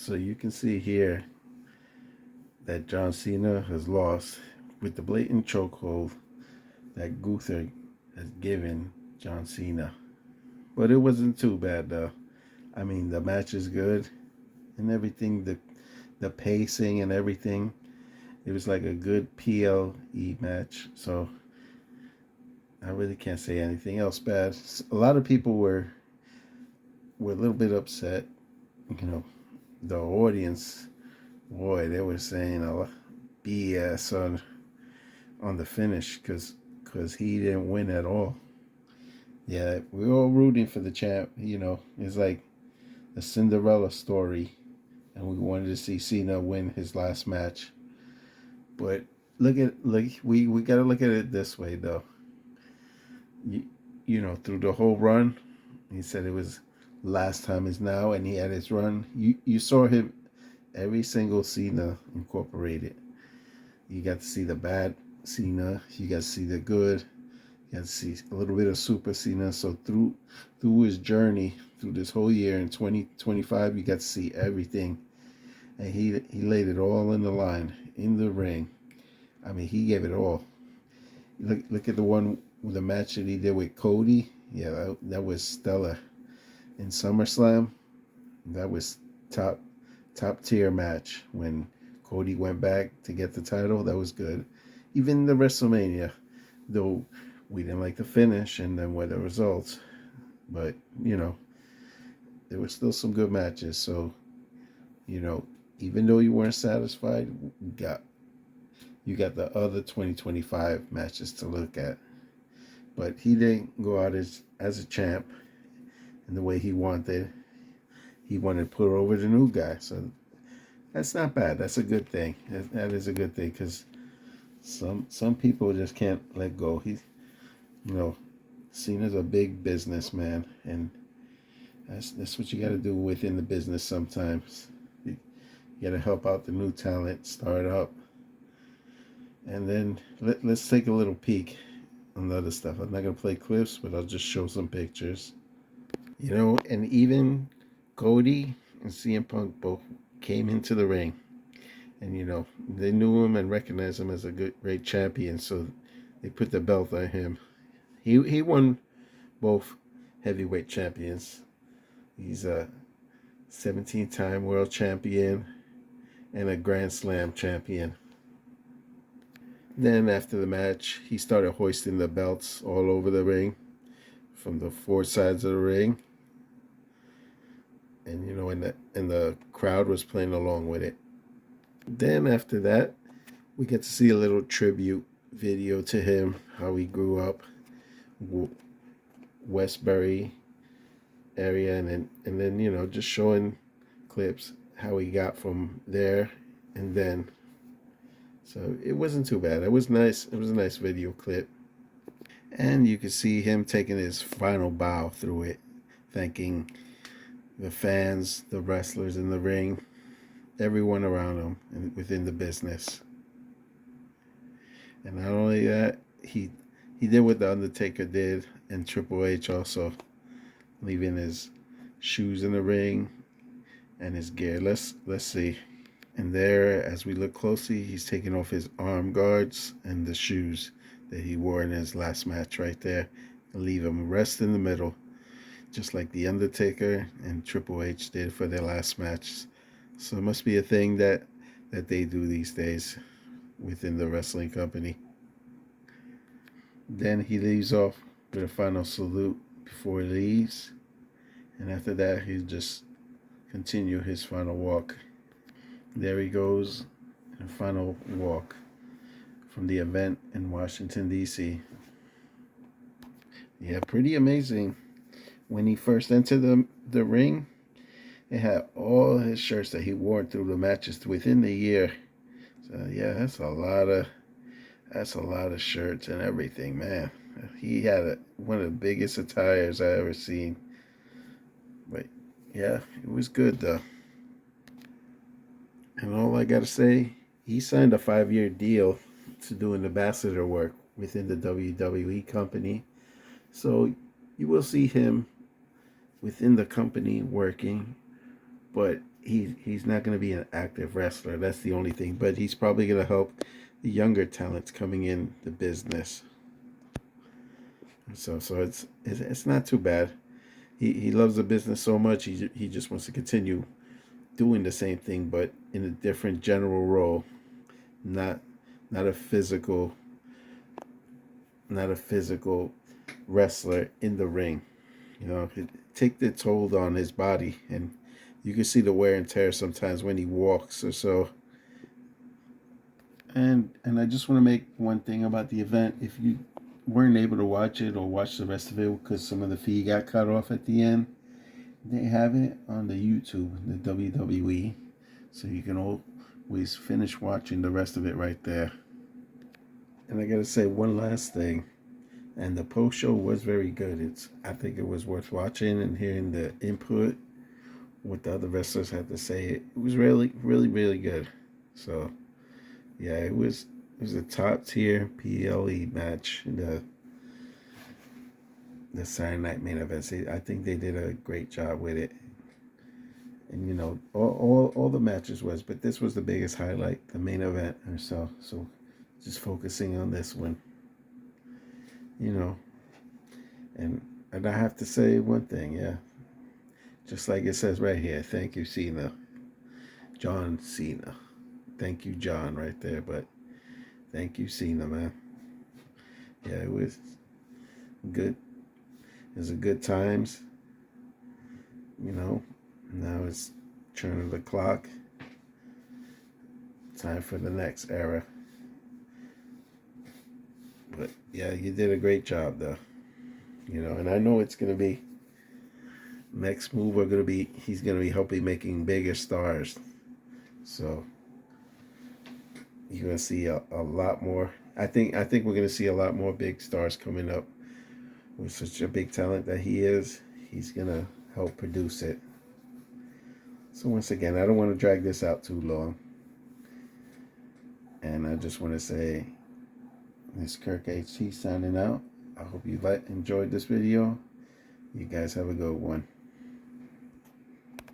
So you can see here that John Cena has lost with the blatant chokehold that Gunther has given John Cena. But it wasn't too bad though. I mean, the match is good and everything. The pacing and everything. It was like a good PLE match. So I really can't say anything else bad. A lot of people were a little bit upset. You know, the audience, boy, they were saying a lot BS on the finish because he didn't win at all. Yeah, we were all rooting for the champ. You know, it's like a Cinderella story, and we wanted to see Cena win his last match. But we got to look at it this way though. You, you know, through the whole run, he said it was last time is now, and he had his run. You saw him every single Cena incorporated. You got to see the bad Cena. You got to see the good. You got to see a little bit of Super Cena. So through his journey through this whole year in 2025, you got to see everything, and he laid it all in the line in the ring. I mean, he gave it all. Look at the match that he did with Cody. Yeah, that was stellar. In SummerSlam, that was top tier match when Cody went back to get the title. That was good. Even the WrestleMania, though we didn't like the finish and then what the results, but you know there were still some good matches. So you know, even though you weren't satisfied, you got the other 2025 matches to look at. But he didn't go out as a champ in the way he wanted. He wanted to put over the new guy. So that's not bad. That's a good thing. That is a good thing because some people just can't let go. He's, you know, seen as a big businessman, and that's what you got to do within the business sometimes. You got to help out the new talent, start up. And then let's take a little peek on the other stuff. I'm not going to play clips, but I'll just show some pictures. You know, and even Cody and CM Punk both came into the ring. And, you know, they knew him and recognized him as a great champion. So they put the belt on him. He won both heavyweight champions. He's a 17-time world champion and a Grand Slam champion. Then after the match, he started hoisting the belts all over the ring from the four sides of the ring. And you know, and the crowd was playing along with it. Then after that, we get to see a little tribute video to him, how he grew up, Westbury area, and then you know, just showing clips how he got from there and then. So it wasn't too bad. It was nice. It was a nice video clip. And you could see him taking his final bow through it, thanking the fans, the wrestlers in the ring, everyone around him and within the business. And not only that, he did what the Undertaker did and Triple H also, leaving his shoes in the ring and his gear. Let's see. And there, as we look closely, he's taking off his arm guards and the shoes that he wore in his last match right there. And leave him rest in the middle, just like The Undertaker and Triple H did for their last match. So it must be a thing that they do these days within the wrestling company. Then he leaves off with a final salute before he leaves. And after that, he'll just continue his final walk. There he goes, a final walk from the event in Washington, D.C. Yeah, pretty amazing. When he first entered the ring, it had all his shirts that he wore through the matches within the year. So yeah, that's a lot of shirts and everything, man. He had one of the biggest attires I ever seen. But yeah, it was good though. And all I gotta say, he signed a 5-year deal to doing ambassador work within the WWE company. So you will see him within the company working, but he's not going to be an active wrestler. That's the only thing. But he's probably going to help the younger talents coming in the business. So it's not too bad. He loves the business so much. He just wants to continue doing the same thing, but in a different general role. Not not a physical not a physical wrestler in the ring. You know, it take the toll on his body, and you can see the wear and tear sometimes when he walks or so. And I just want to make one thing about the event. If you weren't able to watch it or watch the rest of it because some of the feed got cut off at the end, they have it on the YouTube, the WWE, so you can always finish watching the rest of it right there. And I gotta say one last thing. And the post show was very good. I think it was worth watching and hearing the input, what the other wrestlers had to say. It was really, really, really good. So yeah, it was a top tier PLE match in the Saturday night main event. I think they did a great job with it. And you know, all the matches was, but this was the biggest highlight, the main event or so. So just focusing on this one. You know, and I have to say one thing, yeah. Just like it says right here, thank you, Cena. John Cena. Thank you, John, right there, but thank you, Cena, man. Yeah, it was good. It was a good times. You know, now it's turning the clock. Time for the next era. But yeah, you did a great job, though. You know, and I know it's gonna be next move. He's gonna be helping making bigger stars. So you're gonna see a lot more. I think we're gonna see a lot more big stars coming up with such a big talent that he is. He's gonna help produce it. So once again, I don't want to drag this out too long, and I just want to say, this Kirk HT signing out. I hope you enjoyed this video. You guys have a good one.